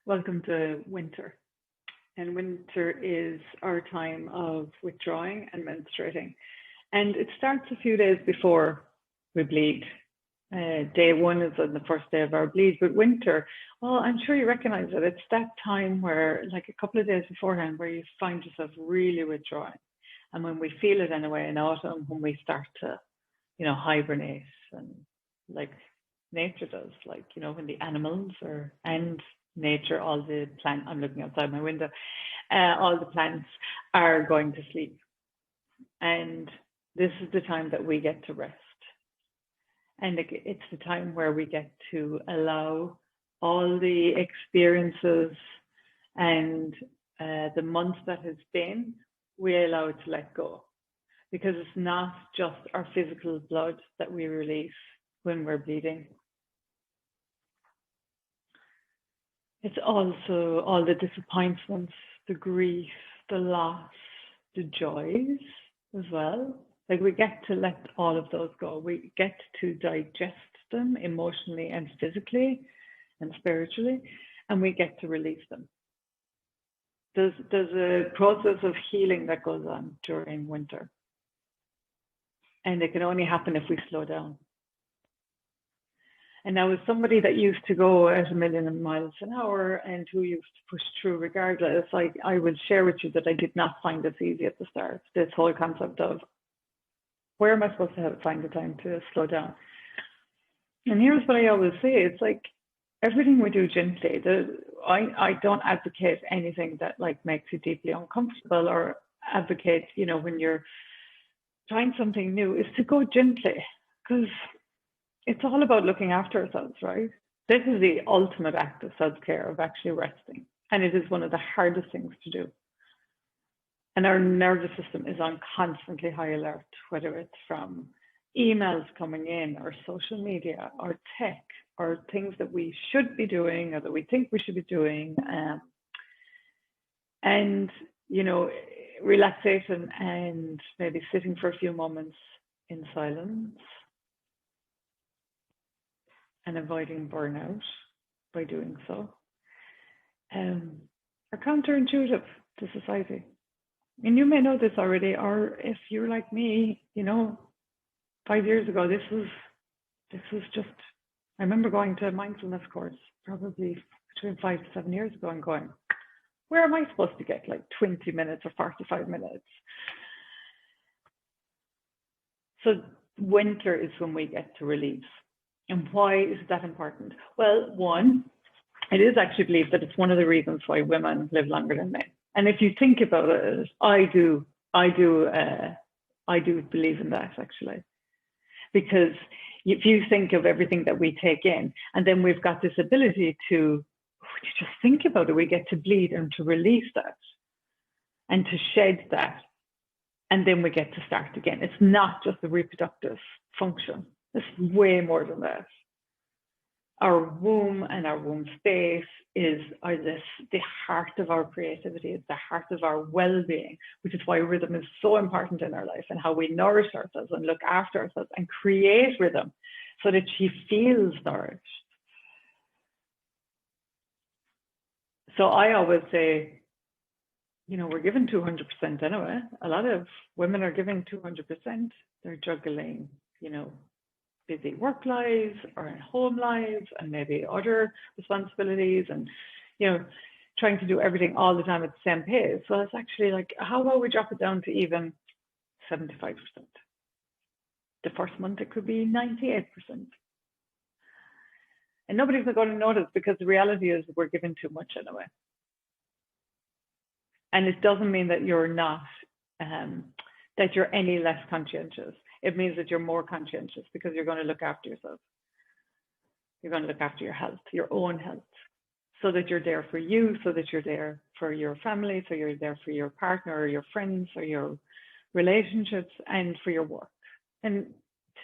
Welcome to winter. And winter is our time of withdrawing and menstruating. And it starts a few days before we bleed. Day one is on the first day of our bleed, but winter, well, I'm sure you recognize it. It's that time where, like a couple of days beforehand, where you find yourself really withdrawing. And when we feel it anyway in autumn, when we start to, hibernate and like nature does, like, when the animals are, and nature, all the plant, I'm looking outside my window, all the plants are going to sleep. And this is the time that we get to rest. And it's the time where we get to allow all the experiences and the month that has been, we allow it to let go. Because it's not just our physical blood that we release when we're bleeding. It's also all the disappointments, the grief, the loss, the joys as well. Like we get to let all of those go. We get to digest them emotionally and physically and spiritually, and we get to release them. There's a process of healing that goes on during winter. And it can only happen if we slow down. And now, as somebody that used to go at 1,000,000 miles an hour and who used to push through regardless, I will share with you that I did not find this easy at the start. This whole concept of where am I supposed to find the time to slow down? And here's what I always say: it's like everything we do gently. I don't advocate anything that like makes you deeply uncomfortable, or advocate, when you're trying something new, is to go gently, because it's all about looking after ourselves, right? This is the ultimate act of self-care, of actually resting. And it is one of the hardest things to do. And our nervous system is on constantly high alert, whether it's from emails coming in or social media or tech or things that we should be doing or that we think we should be doing. And, relaxation and maybe sitting for a few moments in silence and avoiding burnout by doing so, are counterintuitive to society. And you may know this already, or if you're like me, 5 years ago, this was just, I remember going to a mindfulness course probably between 5 to 7 years ago and going, where am I supposed to get like 20 minutes or 45 minutes? So winter is when we get to release. And why is that important? Well, one, it is actually believed that it's one of the reasons why women live longer than men. And if you think about it, I do believe in that actually, because if you think of everything that we take in, and then we've got this ability to just think about it, we get to bleed and to release that, and to shed that, and then we get to start again. It's not just the reproductive function. It's way more than that. Our womb and our womb space are the heart of our creativity. It's the heart of our well-being, which is why rhythm is so important in our life, and how we nourish ourselves and look after ourselves and create rhythm so that she feels nourished. So I always say, we're given 200% anyway. A lot of women are giving 200%. They're juggling, busy work lives or in home lives and maybe other responsibilities, and trying to do everything all the time at the same pace. So it's actually like, how about we drop it down to even 75%? The first month it could be 98%. And nobody's going to notice, because the reality is we're given too much anyway. And it doesn't mean that you're not, that you're any less conscientious. It means that you're more conscientious, because you're going to look after yourself. You're going to look after your health, your own health, so that you're there for you, so that you're there for your family, so you're there for your partner or your friends or your relationships, and for your work. And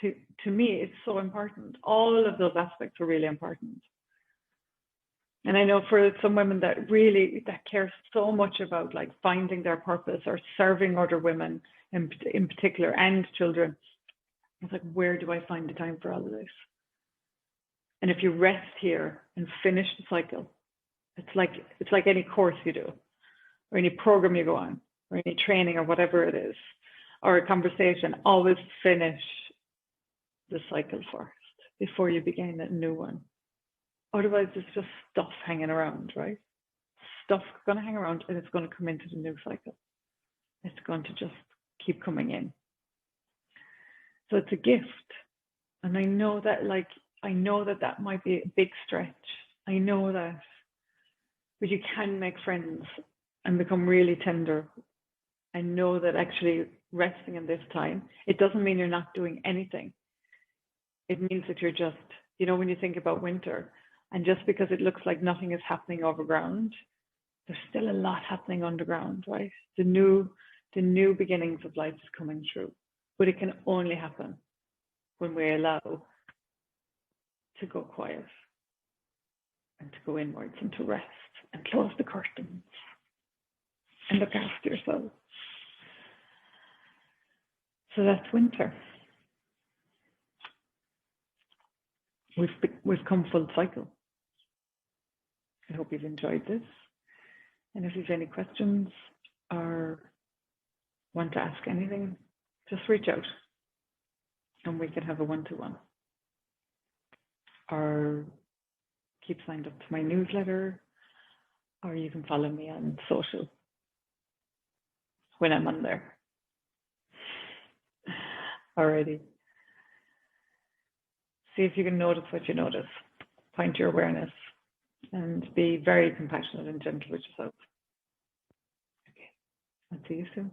to me, it's so important. All of those aspects are really important. And I know for some women that care so much about like finding their purpose or serving other women in particular, and children, it's like, where do I find the time for all of this? And if you rest here and finish the cycle It's like any course you do, or any program you go on, or any training, or whatever it is, or a conversation. Always finish the cycle first before you begin a new one. Otherwise, it's just stuff hanging around, right? Stuff's going to hang around, and it's going to come into the new cycle. It's going to just keep coming in. So it's a gift. And I know that that might be a big stretch. I know that. But you can make friends and become really tender. I know that actually resting in this time, it doesn't mean you're not doing anything. It means that you're just, when you think about winter, and just because it looks like nothing is happening over ground, there's still a lot happening underground, right? The new beginnings of life is coming through, but it can only happen when we allow to go quiet and to go inwards and to rest and close the curtains and look after yourself. So that's winter. We've come full cycle. I hope you've enjoyed this. And if you've any questions or want to ask anything, just reach out and we can have a one-to-one. Or keep signed up to my newsletter, or you can follow me on social when I'm on there. Alrighty. See if you can notice what you notice. Find your awareness and be very compassionate and gentle with yourself. Okay, I'll see you soon.